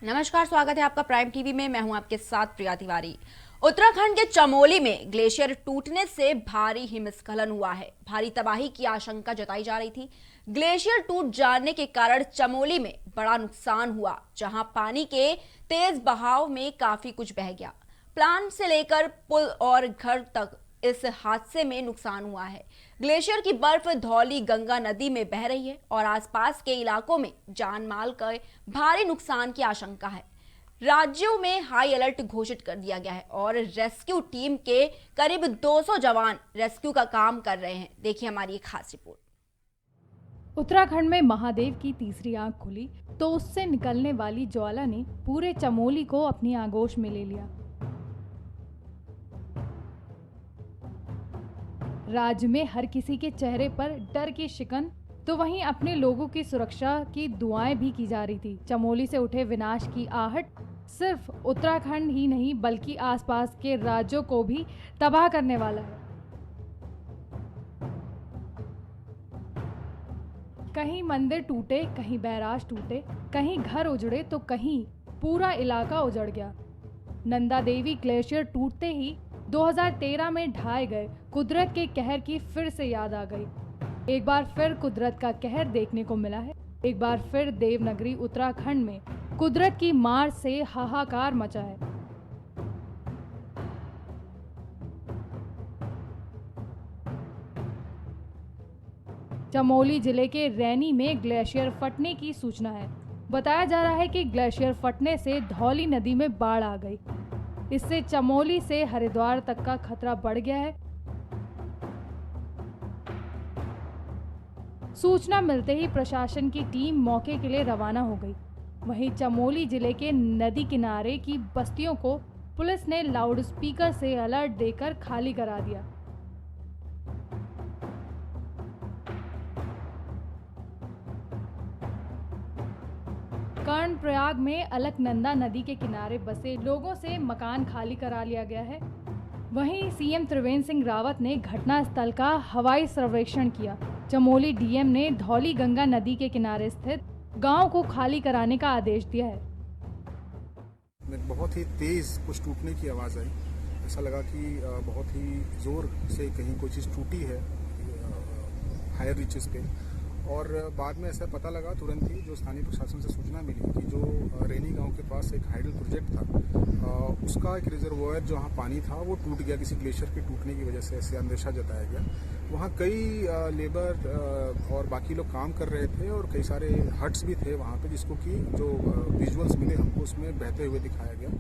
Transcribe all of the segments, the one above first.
नमस्कार, स्वागत है आपका प्राइम टीवी में। मैं हूं आपके साथ प्रिया तिवारी। उत्तराखंड के चमोली में ग्लेशियर टूटने से भारी हिमस्खलन हुआ है। भारी तबाही की आशंका जताई जा रही थी। ग्लेशियर टूट जाने के कारण चमोली में बड़ा नुकसान हुआ, जहां पानी के तेज बहाव में काफी कुछ बह गया। प्लांट से लेकर पुल और घर तक इस हादसे में नुकसान हुआ है। ग्लेशियर की बर्फ धौली गंगा नदी में बह रही है और आसपास के इलाकों में जान माल का भारी नुकसान की आशंका है। राज्यों में हाई अलर्ट घोषित कर दिया गया है और रेस्क्यू टीम के करीब 200 जवान रेस्क्यू का काम कर रहे हैं। देखिए हमारी एक खास रिपोर्ट। उत्तराखंड में महादेव की तीसरी आंख खुली तो उससे निकलने वाली ज्वाला ने पूरे चमोली को अपनी आगोश में ले लिया। राज्य में हर किसी के चेहरे पर डर की शिकन, तो वहीं अपने लोगों की सुरक्षा की दुआएं भी की जा रही थी। चमोली से उठे विनाश की आहट सिर्फ उत्तराखंड ही नहीं बल्कि आसपास के राज्यों को भी तबाह करने वाला है। कहीं मंदिर टूटे, कहीं बैराज टूटे, कहीं घर उजड़े तो कहीं पूरा इलाका उजड़ गया। नंदा देवी ग्लेशियर टूटते ही 2013 में ढाए गए कुदरत के कहर की फिर से याद आ गई। एक बार फिर कुदरत का कहर देखने को मिला है। एक बार फिर देवनगरी उत्तराखंड में कुदरत की मार से हाहाकार मचा है। चमोली जिले के रैनी में ग्लेशियर फटने की सूचना है। बताया जा रहा है कि ग्लेशियर फटने से धौली नदी में बाढ़ आ गई। इससे चमोली से हरिद्वार तक का खतरा बढ़ गया है। सूचना मिलते ही प्रशासन की टीम मौके के लिए रवाना हो गई। वहीं चमोली जिले के नदी किनारे की बस्तियों को पुलिस ने लाउडस्पीकर से अलर्ट देकर खाली करा दिया। कर्णप्रयाग में अलकनंदा नदी के किनारे बसे लोगों से मकान खाली करा लिया गया है। वहीं सीएम त्रिवेंद्र सिंह रावत ने घटनास्थल का हवाई सर्वेक्षण किया। चमोली डीएम ने धौली गंगा नदी के किनारे स्थित गांव को खाली कराने का आदेश दिया है। बहुत ही तेज कुछ टूटने की आवाज आई। ऐसा लगा कि बहुत ही जोर से कहीं कोई चीज टूटी है हायर रीचेस पे। और बाद में ऐसा पता लगा तुरंत ही, जो स्थानीय प्रशासन से सूचना मिली कि जो रेनी गांव के पास एक हाइडल प्रोजेक्ट था, उसका एक रिजर्वॉयर जहां पानी था वो टूट गया किसी ग्लेशियर के टूटने की वजह से, ऐसे अंदेशा जताया गया। वहाँ कई लेबर और बाकी लोग काम कर रहे थे और कई सारे हट्स भी थे वहाँ पे, जिसको कि जो विजुअल्स मिले हमको उसमें बहते हुए दिखाया गया।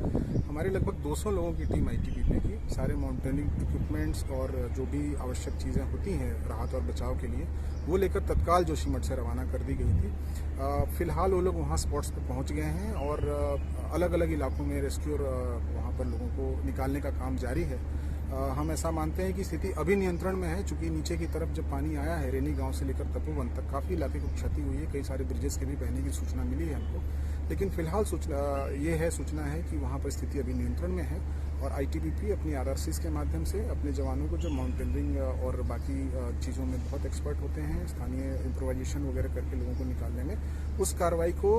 हमारे लगभग 200 लोगों की टीम आईटीबीपी की सारे माउंटेनिंग इक्विपमेंट्स और जो भी आवश्यक चीज़ें होती हैं राहत और बचाव के लिए वो लेकर तत्काल जोशीमठ से रवाना कर दी गई थी। फिलहाल वो लोग वहाँ स्पॉट्स पर पहुँच गए हैं और अलग अलग इलाकों में रेस्क्यू और वहाँ पर लोगों को निकालने का काम जारी है। हम ऐसा मानते हैं कि स्थिति अभी नियंत्रण में है, चूंकि नीचे की तरफ जब पानी आया है रेनी गांव से लेकर तपोवन तक काफ़ी इलाके को क्षति हुई है। कई सारे ब्रिजेस के भी बहने की सूचना मिली है हमको, लेकिन फिलहाल सूचना है कि वहाँ पर स्थिति अभी नियंत्रण में है और आईटीबीपी अपनी आरआरसीज के माध्यम से अपने जवानों को जो माउंटेनियरिंग और बाकी चीज़ों में बहुत एक्सपर्ट होते हैं, स्थानीय इम्प्रोवाइजेशन वगैरह करके लोगों को निकालने में, उस कार्रवाई को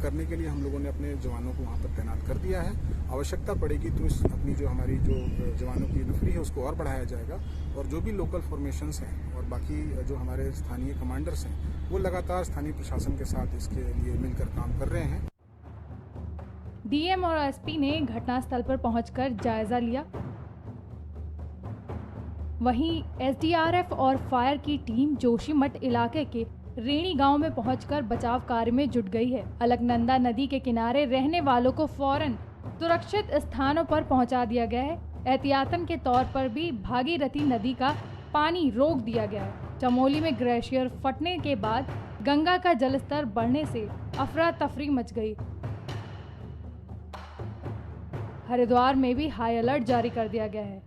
करने के लिए हम लोगों ने अपने जवानों को वहाँ पर तैनात कर दिया है। आवश्यकता पड़ेगी तो अपनी जो हमारी जो जवानों की नफरी है उसको और बढ़ाया जाएगा और जो भी लोकल फॉर्मेशंस हैं और बाकी जो हमारे स्थानीय कमांडर्स हैं वो लगातार स्थानीय प्रशासन के साथ इसके लिए मिलकर काम कर रहे हैं। डीएम और एसपी ने घटनास्थल पर पहुंचकर जायजा लिया। वहीं एसडीआरएफ और फायर की टीम जोशीमठ इलाके के रेणी गांव में पहुंचकर बचाव कार्य में जुट गई है। अलकनंदा नदी के किनारे रहने वालों को फौरन सुरक्षित स्थानों पर पहुंचा दिया गया है। एहतियातन के तौर पर भी भागीरथी नदी का पानी रोक दिया गया है। चमोली में ग्लेशियर फटने के बाद गंगा का जलस्तर बढ़ने से अफरा तफरी मच गई। हरिद्वार में भी हाई अलर्ट जारी कर दिया गया है।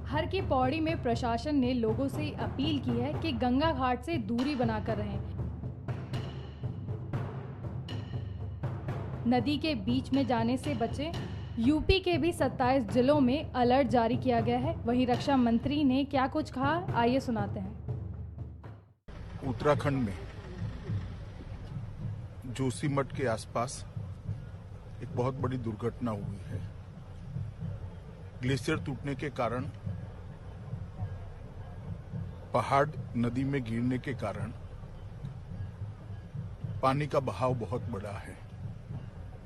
हर की पौड़ी में प्रशासन ने लोगों से अपील की है कि गंगा घाट से दूरी बनाकर रहें। नदी के बीच में जाने से बचें। यूपी के भी 27 जिलों में अलर्ट जारी किया गया है। वहीं रक्षा मंत्री ने क्या कुछ कहा, आइए सुनाते हैं। उत्तराखंड में जोशीमठ के आसपास एक बहुत बड़ी दुर्घटना हुई है। ग्लेशियर टूटने के कारण, पहाड़ नदी में गिरने के कारण पानी का बहाव बहुत बड़ा है।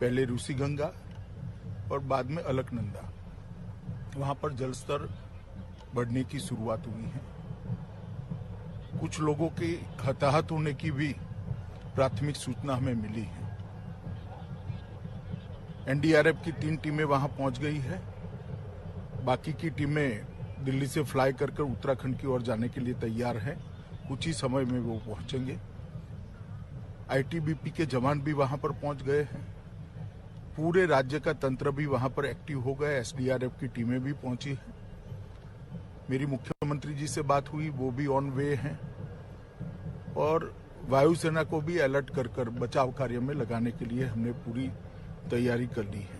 पहले ऋषिगंगा और बाद में अलकनंदा, वहां पर जलस्तर बढ़ने की शुरुआत हुई है। कुछ लोगों के हताहत होने की भी प्राथमिक सूचना हमें मिली है। एनडीआरएफ की 3 टीमें वहां पहुंच गई है। बाकी की टीमें दिल्ली से फ्लाई कर उत्तराखंड की ओर जाने के लिए तैयार हैं। कुछ ही समय में वो पहुंचेंगे। आईटीबीपी के जवान भी वहां पर पहुंच गए हैं। पूरे राज्य का तंत्र भी वहां पर एक्टिव हो गया। एसडीआरएफ की टीमें भी पहुंची हैं। मेरी मुख्यमंत्री जी से बात हुई, वो भी ऑन वे हैं और वायुसेना को भी अलर्ट कर बचाव कार्य में लगाने के लिए हमने पूरी तैयारी कर ली है।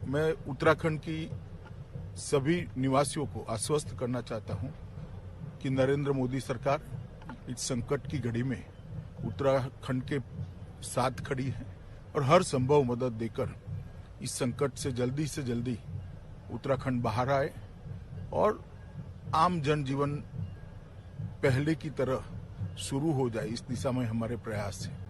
मैं उत्तराखंड की सभी निवासियों को आश्वस्त करना चाहता हूं कि नरेंद्र मोदी सरकार इस संकट की घड़ी में उत्तराखंड के साथ खड़ी है और हर संभव मदद देकर इस संकट से जल्दी उत्तराखंड बाहर आए और आम जनजीवन पहले की तरह शुरू हो जाए। इस दिशा में हमारे प्रयास हैं।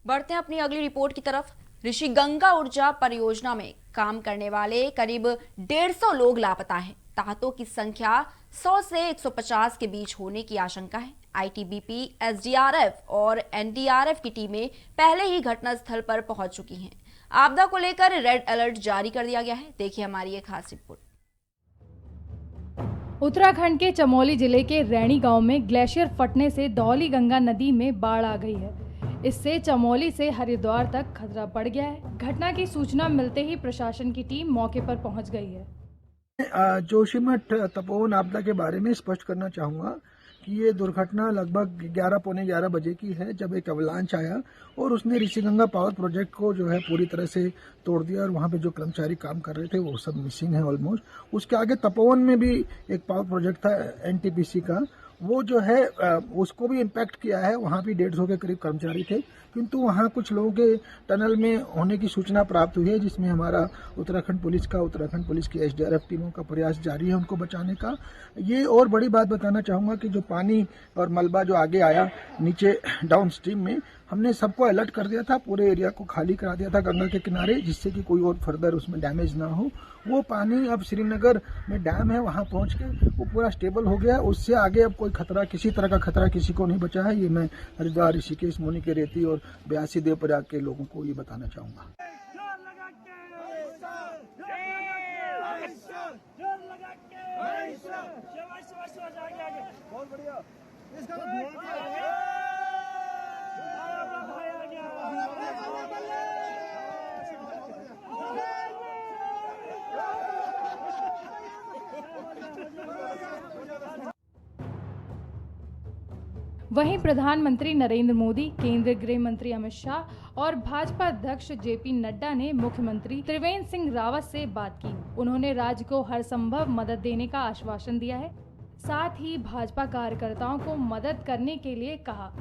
बढ़ते हैं अपनी अगली रिपोर्ट की तरफ। ऋषिगंगा ऊर्जा परियोजना में काम करने वाले करीब 150 लोग लापता हैं। ताहतों की संख्या 100 से 150 के बीच होने की आशंका है। आईटीबीपी, एसडीआरएफ और एनडीआरएफ की टीमें पहले ही घटनास्थल पर पहुंच चुकी हैं। आपदा को लेकर रेड अलर्ट जारी कर दिया गया है। देखिए हमारी एक खास रिपोर्ट। उत्तराखंड के चमोली जिले के रैणी गांव में ग्लेशियर फटने से धौली गंगा नदी में बाढ़ आ गई है। इससे चमोली से हरिद्वार तक खतरा बढ़ गया है। घटना की सूचना मिलते ही प्रशासन की टीम मौके पर पहुंच गई है। जोशीमठ तपोवन आपदा के बारे में स्पष्ट करना चाहूंगा कि ये दुर्घटना लगभग 11 पौने 11 बजे की है, जब एक अवलांच आया और उसने ऋषिगंगा पावर प्रोजेक्ट को जो है पूरी तरह से तोड़ दिया और वहां पे जो कर्मचारी काम कर रहे थे वो सब मिसिंग है ऑलमोस्ट। उसके आगे तपोवन में भी एक पावर प्रोजेक्ट था एनटीपीसी का, वो जो है उसको भी इम्पैक्ट किया है। वहां भी 150 के करीब कर्मचारी थे, किंतु वहां कुछ लोगों के टनल में होने की सूचना प्राप्त हुई है, जिसमें हमारा उत्तराखंड पुलिस की एसडीआरएफ टीमों का प्रयास जारी है उनको बचाने का। ये और बड़ी बात बताना चाहूंगा कि जो पानी और मलबा जो आगे आया नीचे डाउन स्ट्रीम में, हमने सबको अलर्ट कर दिया था, पूरे एरिया को खाली करा दिया था गंगा के किनारे, जिससे कि कोई और फर्दर उसमें डैमेज ना हो। वो पानी अब श्रीनगर में डैम है, वहां पहुंच के वो पूरा स्टेबल हो गया। उससे आगे अब कोई खतरा, किसी तरह का खतरा किसी को नहीं बचा है। ये मैं हरिद्वार, ऋषिकेश, मुनि के रेती और ब्यासी देवप्रयाग के लोगों को ये बताना चाहूंगा। बहुत बढ़िया। वहीं प्रधानमंत्री नरेंद्र मोदी, केंद्रीय गृह मंत्री अमित शाह और भाजपा अध्यक्ष जेपी नड्डा ने मुख्यमंत्री त्रिवेंद्र सिंह रावत से बात की। उन्होंने राज्य को हर संभव मदद देने का आश्वासन दिया है। साथ ही भाजपा कार्यकर्ताओं को मदद करने के लिए कहा।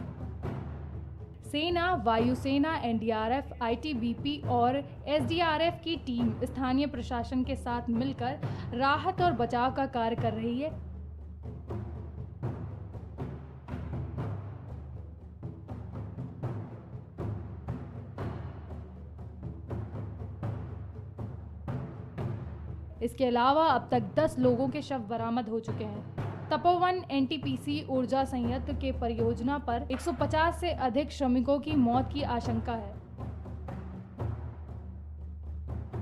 सेना, वायुसेना, एनडीआरएफ, आईटीबीपी और एसडीआरएफ की टीम स्थानीय प्रशासन के साथ मिलकर राहत और बचाव का कार्य कर रही है। इसके अलावा अब तक 10 लोगों के शव बरामद हो चुके हैं। तपोवन एनटीपीसी ऊर्जा संयंत्र के परियोजना पर 150 से अधिक श्रमिकों की मौत की आशंका है।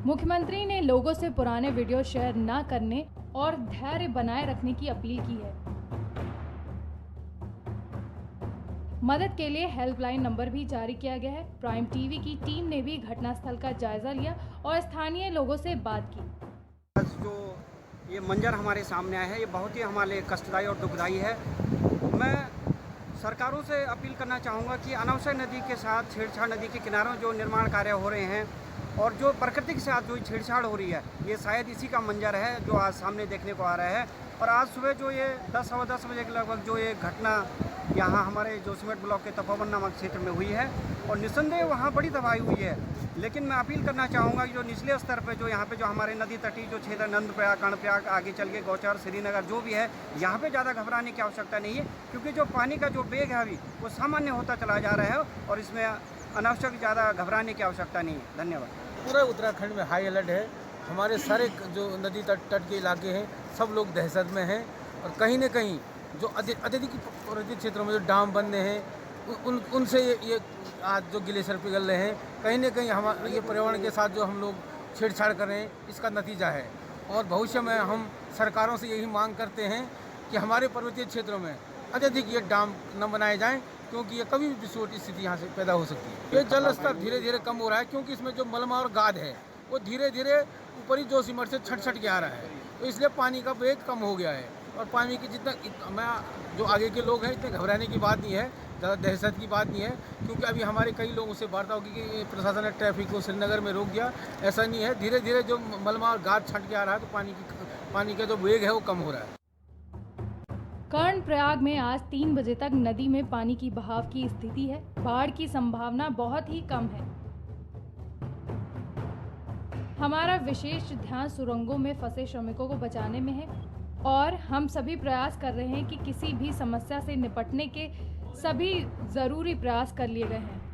मुख्यमंत्री ने लोगों से पुराने वीडियो शेयर न करने और धैर्य बनाए रखने की अपील की है। मदद के लिए हेल्पलाइन नंबर भी जारी किया गया है। प्राइम टीवी की टीम ने भी घटनास्थल का जायजा लिया और स्थानीय लोगों से बात की। जो ये मंजर हमारे सामने आया है, ये बहुत ही हमारे लिए कष्टदायी और दुखदायी है। मैं सरकारों से अपील करना चाहूँगा कि अनवसर नदी के साथ छेड़छाड़, नदी के किनारों जो निर्माण कार्य हो रहे हैं और जो प्रकृति के साथ जो छेड़छाड़ हो रही है, ये शायद इसी का मंजर है जो आज सामने देखने को आ रहा है। और आज सुबह जो ये 10 सवा 10 बजे के लगभग जो ये घटना यहाँ हमारे जोशीमठ ब्लॉक के तपोवन नामक क्षेत्र में हुई है, और निस्संदेह वहाँ बड़ी तबाही हुई है। लेकिन मैं अपील करना चाहूँगा कि जो निचले स्तर पे जो यहाँ पे जो हमारे नदी तटीय जो क्षेत्र नंदप्रयाग, कर्णप्रयाग, आगे चल के गौचर, श्रीनगर जो भी है, यहाँ पे ज़्यादा घबराने की आवश्यकता नहीं है, क्योंकि जो पानी का जो वेग है अभी वो सामान्य होता चला जा रहा है और इसमें अनावश्यक ज़्यादा घबराने की आवश्यकता नहीं है। धन्यवाद। पूरा उत्तराखंड में हाई अलर्ट है। हमारे सारे जो नदी तट के इलाके हैं सब लोग दहशत में हैं, और कहीं न कहीं जो अत्यधिक पर्वतीय क्षेत्रों में जो डैम बनने हैं उनसे ये आज जो ग्लेशियर पिघल रहे हैं, कहीं न कहीं हमारे ये पर्यावरण के साथ जो हम लोग छेड़छाड़ कर रहे हैं, इसका नतीजा है। और भविष्य में हम सरकारों से यही मांग करते हैं कि हमारे पर्वतीय क्षेत्रों में अत्यधिक ये डैम न बनाए जाएं, क्योंकि ये कभी भी विस्फोट की स्थिति यहाँ से पैदा हो सकती है। ये जल स्तर धीरे धीरे कम हो रहा है, क्योंकि इसमें जो मलमा और गाद है वो धीरे धीरे ऊपरी जोशीमठ से छट के आ रहा है, तो इसलिए पानी का वेग कम हो गया है। और पानी की जितना जो आगे के लोग हैं इतने घबराने की बात नहीं है, ज़्यादा दहशत की बात नहीं है, क्योंकि अभी हमारे कई लोगों से वार्ता होगी कि प्रशासन ने ट्रैफिक को श्रीनगर में रोक दिया। ऐसा नहीं है, धीरे धीरे जो मलमा और गाद छट के आ रहा है, तो पानी का जो वेग है वो कम हो रहा है। कर्णप्रयाग में आज 3 बजे तक नदी में पानी की बहाव की स्थिति है। बाढ़ की संभावना बहुत ही कम है। हमारा विशेष ध्यान सुरंगों में फंसे श्रमिकों को बचाने में है, और हम सभी प्रयास कर रहे हैं कि किसी भी समस्या से निपटने के सभी जरूरी प्रयास कर लिए गए हैं।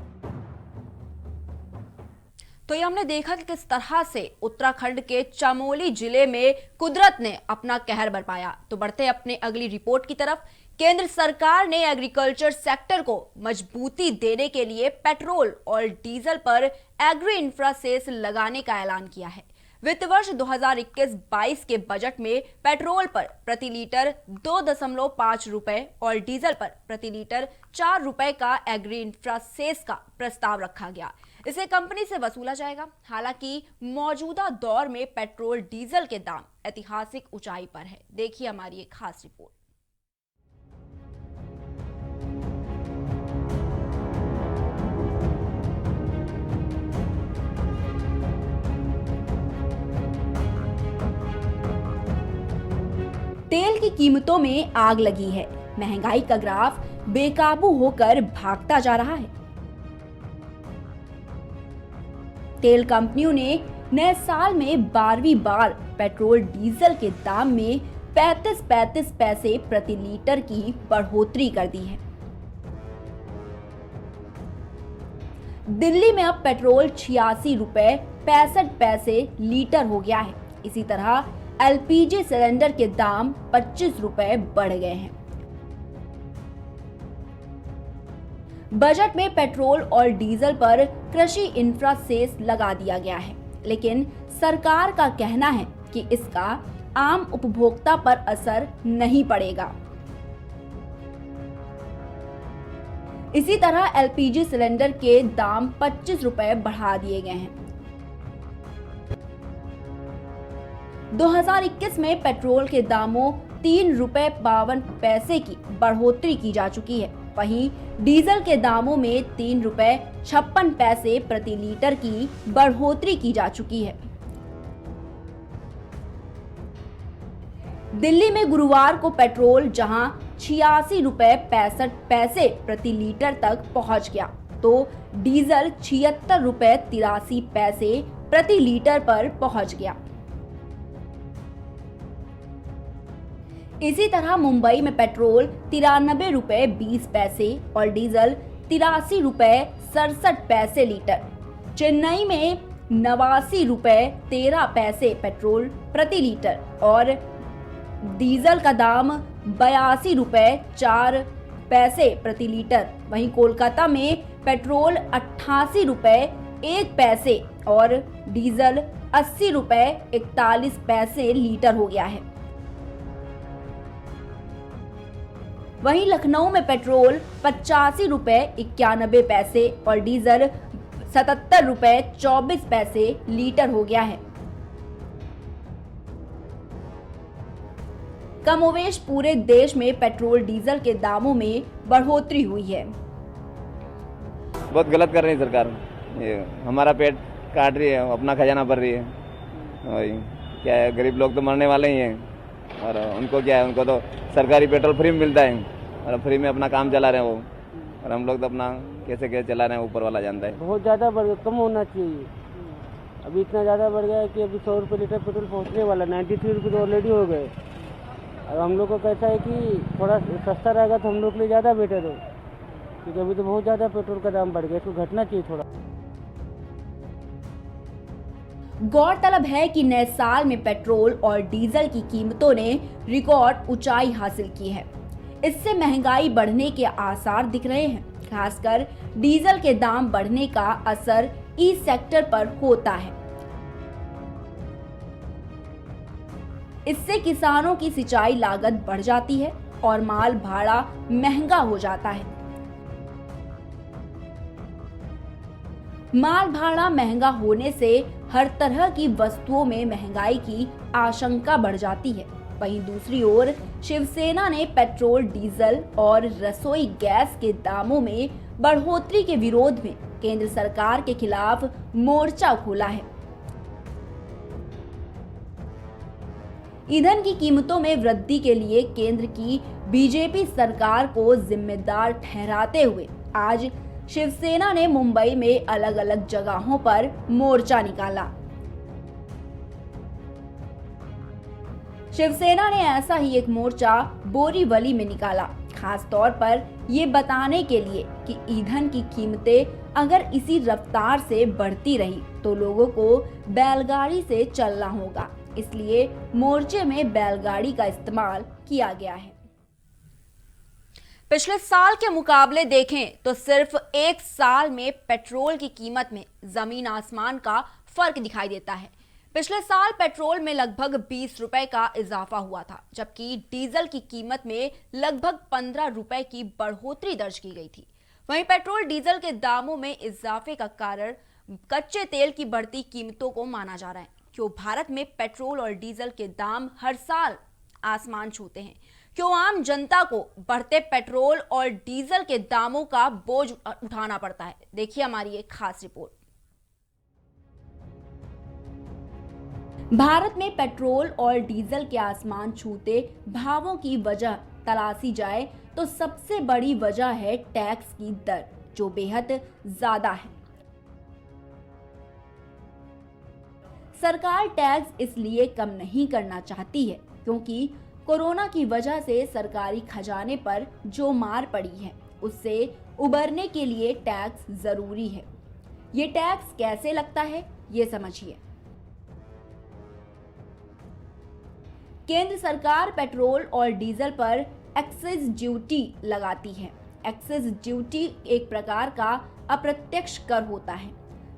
तो ये हमने देखा कि किस तरह से उत्तराखंड के चमोली जिले में कुदरत ने अपना कहर बरपाया। तो बढ़ते अपने अगली रिपोर्ट की तरफ। केंद्र सरकार ने एग्रीकल्चर सेक्टर को मजबूती देने के लिए पेट्रोल और डीजल पर एग्री इंफ्रा सेस लगाने का ऐलान किया है। वित्त वर्ष 2021-22 के बजट में पेट्रोल पर प्रति लीटर 2.5 रुपए और डीजल पर प्रति लीटर 4 रुपए का एग्री इंफ्रा सेस का प्रस्ताव रखा गया। इसे कंपनी से वसूला जाएगा। हालांकि मौजूदा दौर में पेट्रोल डीजल के दाम ऐतिहासिक ऊंचाई पर है। देखिए हमारी एक खास रिपोर्ट। तेल की कीमतों में आग लगी है। महंगाई का ग्राफ बेकाबू होकर भागता जा रहा है। तेल कंपनियों ने नए साल में 12वीं बार पेट्रोल डीजल के दाम में 35 पैसे प्रति लीटर की बढ़ोतरी कर दी है। दिल्ली में अब पेट्रोल 86 रुपए 65 पैसे लीटर हो गया है। इसी तरह एलपीजी सिलेंडर के दाम 25 रुपए बढ़ गए हैं। बजट में पेट्रोल और डीजल पर कृषि इंफ्रा सेस लगा दिया गया है, लेकिन सरकार का कहना है कि इसका आम उपभोक्ता पर असर नहीं पड़ेगा। इसी तरह एलपीजी सिलेंडर के दाम 25 रुपए बढ़ा दिए गए हैं। 2021 में पेट्रोल के दामों 3 रुपए 52 पैसे की बढ़ोतरी की जा चुकी है। वहीं डीजल के दामों में 3 रुपए 56 पैसे प्रति लीटर की बढ़ोतरी की जा चुकी है। दिल्ली में गुरुवार को पेट्रोल जहां 86 रुपए 65 पैसे प्रति लीटर तक पहुंच गया, तो डीजल 76 रुपए 83 पैसे प्रति लीटर पर पहुंच गया। इसी तरह मुंबई में पेट्रोल 93 रुपए 20 पैसे और डीजल 83 रुपए 67 पैसे लीटर। चेन्नई में 89 रुपए 13 पैसे पेट्रोल प्रति लीटर और डीजल का दाम 82 रुपए 4 पैसे प्रति लीटर। वहीं कोलकाता में पेट्रोल 88 रुपए 1 पैसे और डीजल 80 रुपए 41 पैसे लीटर हो गया है। वहीं लखनऊ में पेट्रोल 85 रुपए 91 पैसे और डीजल 77 रुपए 24 पैसे लीटर हो गया है। कमोवेश पूरे देश में पेट्रोल डीजल के दामों में बढ़ोतरी हुई है। बहुत गलत कर रही है सरकार। ये हमारा पेट काट रही है, अपना खजाना भर रही है। वही क्या है, गरीब लोग तो मरने वाले ही हैं और उनको क्या है, उनको तो सरकारी पेट्रोल फ्री में मिलता है और फ्री में अपना काम चला रहे हैं वो, और हम लोग तो अपना कैसे चला रहे हैं, ऊपर वाला जानता है। बहुत ज़्यादा बढ़ गया, कम होना चाहिए। अभी इतना ज़्यादा बढ़ गया है कि अभी 100 रुपये लीटर पेट्रोल पहुँचने वाला, 93 रुपये तो ऑलरेडी हो गए। और हम लोग को कैसा है कि थोड़ा सस्ता रहेगा तो हम लोग के लिए ज़्यादा बेटर हो, क्योंकि अभी तो बहुत ज़्यादा पेट्रोल का दाम बढ़ गया, इसको घटना चाहिए थोड़ा। गौरतलब है कि नए साल में पेट्रोल और डीजल की कीमतों ने रिकॉर्ड ऊंचाई हासिल की है। इससे महंगाई बढ़ने के आसार दिख रहे हैं। खासकर डीजल के दाम बढ़ने का असर ई सेक्टर पर होता है। इससे किसानों की सिंचाई लागत बढ़ जाती है और माल भाड़ा महंगा हो जाता है। माल भाड़ा महंगा होने से हर तरह की वस्तुओं में महंगाई की आशंका बढ़ जाती है। वहीं दूसरी ओर शिवसेना ने पेट्रोल, डीजल और रसोई गैस के दामों में बढ़ोतरी के विरोध में केंद्र सरकार के खिलाफ मोर्चा खोला है। ईंधन की कीमतों में वृद्धि के लिए केंद्र की बीजेपी सरकार को जिम्मेदार ठहराते हुए आज शिवसेना ने मुंबई में अलग अलग जगहों पर मोर्चा निकाला। शिवसेना ने ऐसा ही एक मोर्चा बोरीवली में निकाला, खास तौर पर ये बताने के लिए कि ईंधन की कीमतें अगर इसी रफ्तार से बढ़ती रही तो लोगों को बैलगाड़ी से चलना होगा। इसलिए मोर्चे में बैलगाड़ी का इस्तेमाल किया गया है। पिछले साल के मुकाबले देखें तो सिर्फ एक साल में पेट्रोल की कीमत में जमीन आसमान का फर्क दिखाई देता है। पिछले साल पेट्रोल में लगभग 20 रुपए का इजाफा हुआ था, जबकि डीजल की कीमत में लगभग 15 रुपए की बढ़ोतरी दर्ज की गई थी। वहीं पेट्रोल डीजल के दामों में इजाफे का कारण कच्चे तेल की बढ़ती कीमतों को माना जा रहा है। क्यों भारत में पेट्रोल और डीजल के दाम हर साल आसमान छूते हैं? क्यों आम जनता को बढ़ते पेट्रोल और डीजल के दामों का बोझ उठाना पड़ता है? देखिए हमारी एक खास रिपोर्ट। भारत में पेट्रोल और डीजल के आसमान छूते भावों की वजह तलाशी जाए तो सबसे बड़ी वजह है टैक्स की दर, जो बेहद ज्यादा है। सरकार टैक्स इसलिए कम नहीं करना चाहती है क्योंकि कोरोना की वजह से सरकारी खजाने पर जो मार पड़ी है उससे उबरने के लिए टैक्स जरूरी है। ये टैक्स कैसे लगता है, ये समझिए। केंद्र सरकार पेट्रोल और डीजल पर एक्साइज ड्यूटी लगाती है। एक्साइज ड्यूटी एक प्रकार का अप्रत्यक्ष कर होता है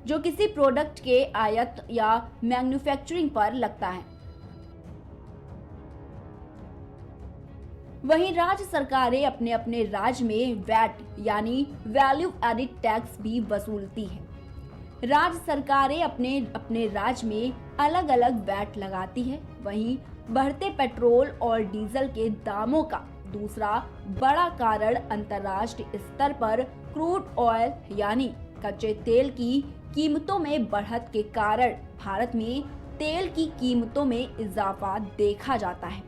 जो किसी प्रोडक्ट के आयात या मैन्युफैक्चरिंग पर लगता है। वहीं राज्य सरकारें अपने अपने राज्य में वैट यानी वैल्यू एडिड टैक्स भी वसूलती है। राज्य सरकारें अपने अपने राज्य में अलग अलग वैट लगाती है। वहीं बढ़ते पेट्रोल और डीजल के दामों का दूसरा बड़ा कारण अंतर्राष्ट्रीय स्तर पर क्रूड ऑयल यानी कच्चे तेल की कीमतों में बढ़त के कारण भारत में तेल की कीमतों में इजाफा देखा जाता है।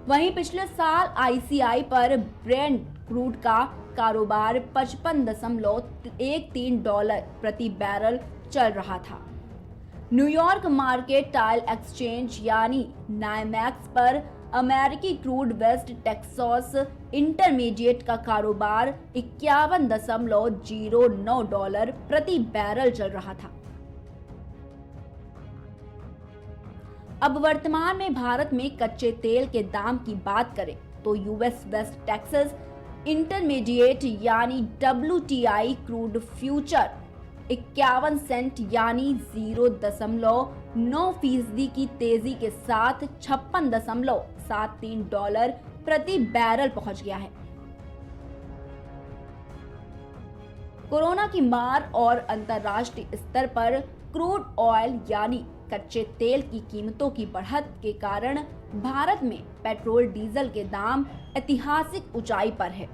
वहीं पिछले साल आईसीआई पर ब्रेंट क्रूड का कारोबार $55.13 प्रति बैरल चल रहा था। न्यूयॉर्क मार्केट टाइल एक्सचेंज यानी नाइमैक्स पर अमेरिकी क्रूड वेस्ट टेक्सास इंटरमीडिएट का कारोबार $51.09 प्रति बैरल चल रहा था। अब वर्तमान में भारत में कच्चे तेल के दाम की बात करें तो यूएस वेस्ट टेक्सास इंटरमीडिएट यानी WTI क्रूड फ्यूचर 51 सेंट यानी 0.9% की तेजी के साथ $56.73 प्रति बैरल पहुंच गया है। कोरोना की मार और अंतर्राष्ट्रीय स्तर पर क्रूड ऑयल यानी कच्चे तेल की कीमतों की बढ़त के कारण भारत में पेट्रोल डीजल के दाम ऐतिहासिक ऊंचाई पर है।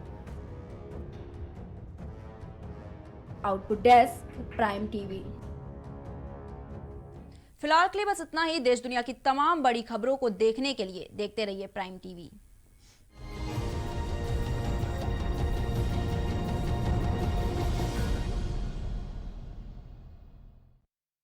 Output desk, prime TV. फिलहाल के लिए बस इतना ही। देश दुनिया की तमाम बड़ी खबरों को देखने के लिए देखते रहिए प्राइम टीवी।